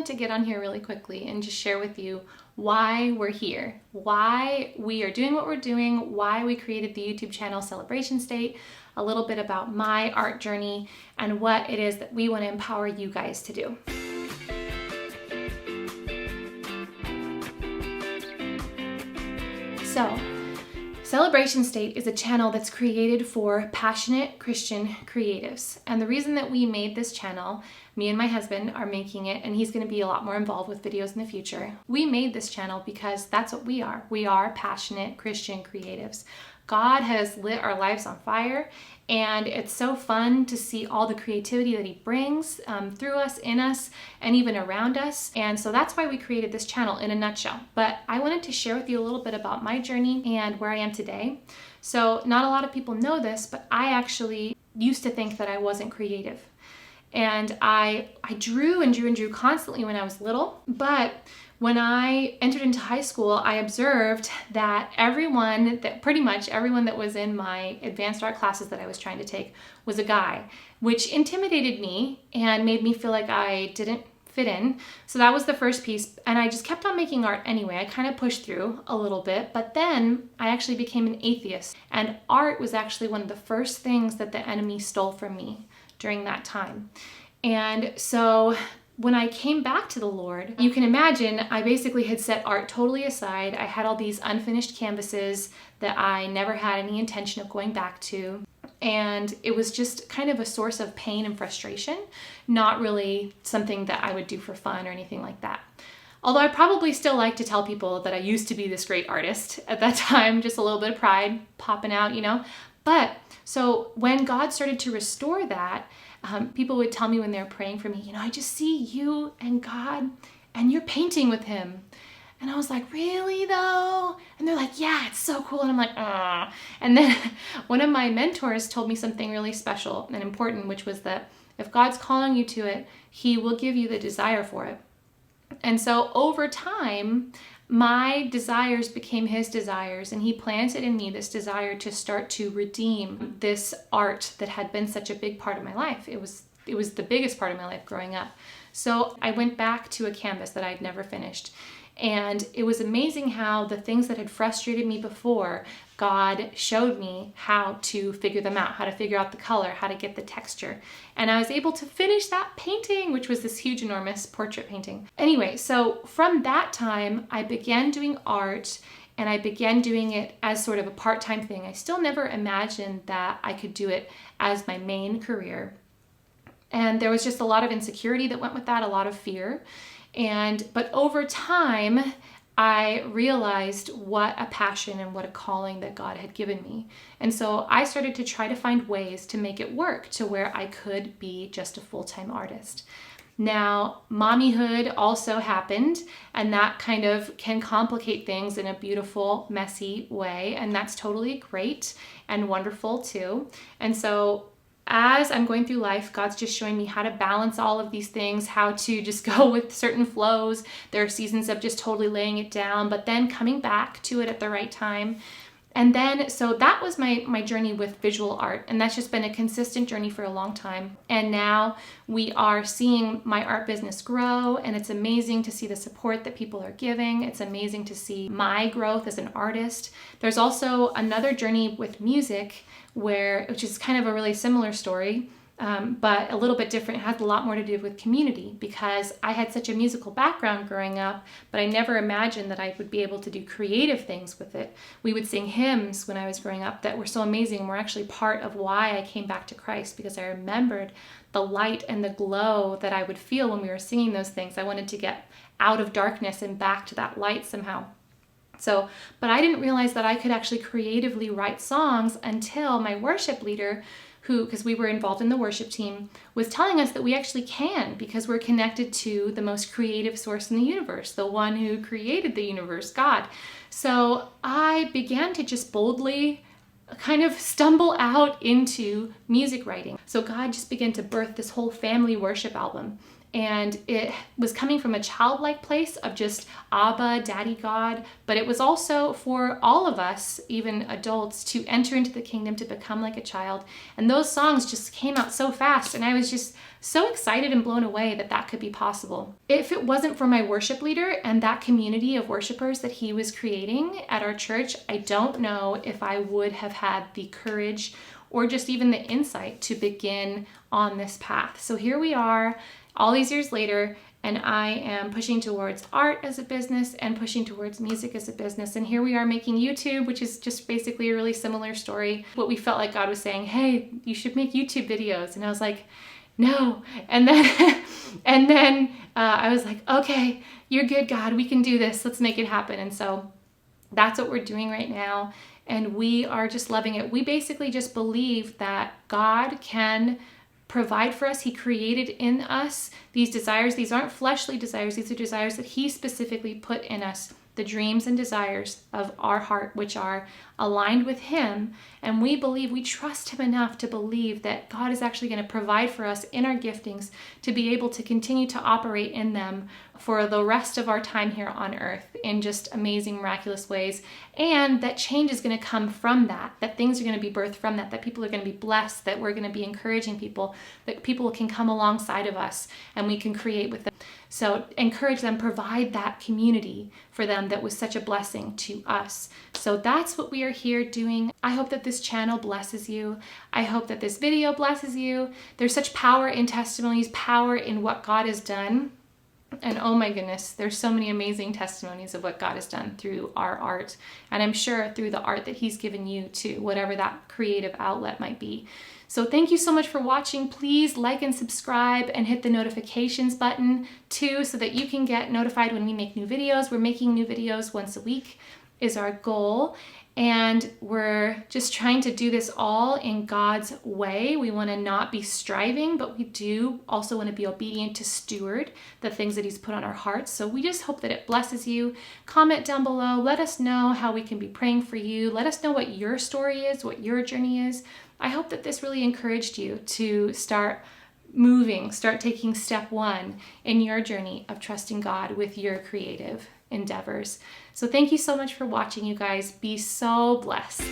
wanted to get on here really quickly and just share with you why we're here, why we are doing what we're doing, why we created the YouTube channel Celebration State, a little bit about my art journey, and what it is that we want to empower you guys to do. So, Celebration State is a channel that's created for passionate Christian creatives. And the reason that we made this channel, me and my husband are making it, and he's going to be a lot more involved with videos in the future. We made this channel because that's what we are. We are passionate Christian creatives. God has lit our lives on fire, and it's so fun to see all the creativity that He brings through us, in us, and even around us. And so that's why we created this channel in a nutshell. But I wanted to share with you a little bit about my journey and where I am today. So not a lot of people know this, but I actually used to think that I wasn't creative. And I drew and drew and drew constantly when I was little, but when I entered into high school, I observed that pretty much everyone that was in my advanced art classes that I was trying to take was a guy, which intimidated me and made me feel like I didn't fit in. So that was the first piece. And I just kept on making art anyway. I kind of pushed through a little bit, but then I actually became an atheist. And art was actually one of the first things that the enemy stole from me during that time. And so when I came back to the Lord, you can imagine I basically had set art totally aside. I had all these unfinished canvases that I never had any intention of going back to. And it was just kind of a source of pain and frustration, not really something that I would do for fun or anything like that. Although I probably still like to tell people that I used to be this great artist at that time, just a little bit of pride popping out, But so when God started to restore that, people would tell me when they were praying for me, I just see you and God and you're painting with Him. And I was like, really though? And they're like, yeah, it's so cool. And I'm like, ah. And then one of my mentors told me something really special and important, which was that if God's calling you to it, He will give you the desire for it. And so over time, my desires became His desires, and He planted in me this desire to start to redeem this art that had been such a big part of my life. It was the biggest part of my life growing up. So I went back to a canvas that I'd never finished. And it was amazing how the things that had frustrated me before, God showed me how to figure them out, how to figure out the color, how to get the texture. And I was able to finish that painting, which was this huge, enormous portrait painting. Anyway, so from that time, I began doing art, and I began doing it as sort of a part-time thing. I still never imagined that I could do it as my main career. And there was just a lot of insecurity that went with that, a lot of fear. But over time, I realized what a passion and what a calling that God had given me. And so I started to try to find ways to make it work to where I could be just a full-time artist. Now, mommyhood also happened, and that kind of can complicate things in a beautiful, messy way. And that's totally great and wonderful too. And so as I'm going through life, God's just showing me how to balance all of these things, how to just go with certain flows. There are seasons of just totally laying it down, but then coming back to it at the right time. And then, so that was my journey with visual art, and that's just been a consistent journey for a long time. And now we are seeing my art business grow, and it's amazing to see the support that people are giving. It's amazing to see my growth as an artist. There's also another journey with music which is kind of a really similar story, but a little bit different. It has a lot more to do with community, because I had such a musical background growing up, but I never imagined that I would be able to do creative things with it. We would sing hymns when I was growing up that were so amazing and were actually part of why I came back to Christ, because I remembered the light and the glow that I would feel when we were singing those things. I wanted to get out of darkness and back to that light somehow. But I didn't realize that I could actually creatively write songs until my worship leader, because we were involved in the worship team, was telling us that we actually can, because we're connected to the most creative source in the universe, the one who created the universe, God. So I began to just boldly kind of stumble out into music writing. So God just began to birth this whole family worship album. And it was coming from a childlike place of just Abba, Daddy God, but it was also for all of us, even adults, to enter into the kingdom, to become like a child. And those songs just came out so fast, and I was just so excited and blown away that that could be possible. If it wasn't for my worship leader and that community of worshipers that he was creating at our church, I don't know if I would have had the courage or just even the insight to begin on this path. So here we are, all these years later, and I am pushing towards art as a business and pushing towards music as a business. And here we are making YouTube, which is just basically a really similar story. What we felt like God was saying, hey, you should make YouTube videos. And I was like, no. And then I was like, okay, you're good, God, we can do this. Let's make it happen. And so that's what we're doing right now. And we are just loving it. We basically just believe that God can provide for us. He created in us these desires. These aren't fleshly desires. These are desires that he specifically put in us, the dreams and desires of our heart, which are aligned with him. And we believe, we trust him enough to believe that God is actually going to provide for us in our giftings to be able to continue to operate in them for the rest of our time here on earth in just amazing, miraculous ways. And that change is going to come from that, that things are going to be birthed from that, that people are going to be blessed, that we're going to be encouraging people, that people can come alongside of us and we can create with them. So encourage them, provide that community for them that was such a blessing to us. So that's what we are here doing. I hope that this channel blesses you. I hope that this video blesses you. There's such power in testimonies, power in what God has done. And oh my goodness, there's so many amazing testimonies of what God has done through our art. And I'm sure through the art that he's given you too, whatever that creative outlet might be. So thank you so much for watching. Please like and subscribe and hit the notifications button too, so that you can get notified when we make new videos. We're making new videos once a week is our goal. And we're just trying to do this all in God's way. We want to not be striving, but we do also want to be obedient to steward the things that he's put on our hearts. So we just hope that it blesses you. Comment down below. Let us know how we can be praying for you. Let us know what your story is, what your journey is. I hope that this really encouraged you to start moving, start taking step one in your journey of trusting God with your creative endeavors. So thank you so much for watching, you guys. Be so blessed.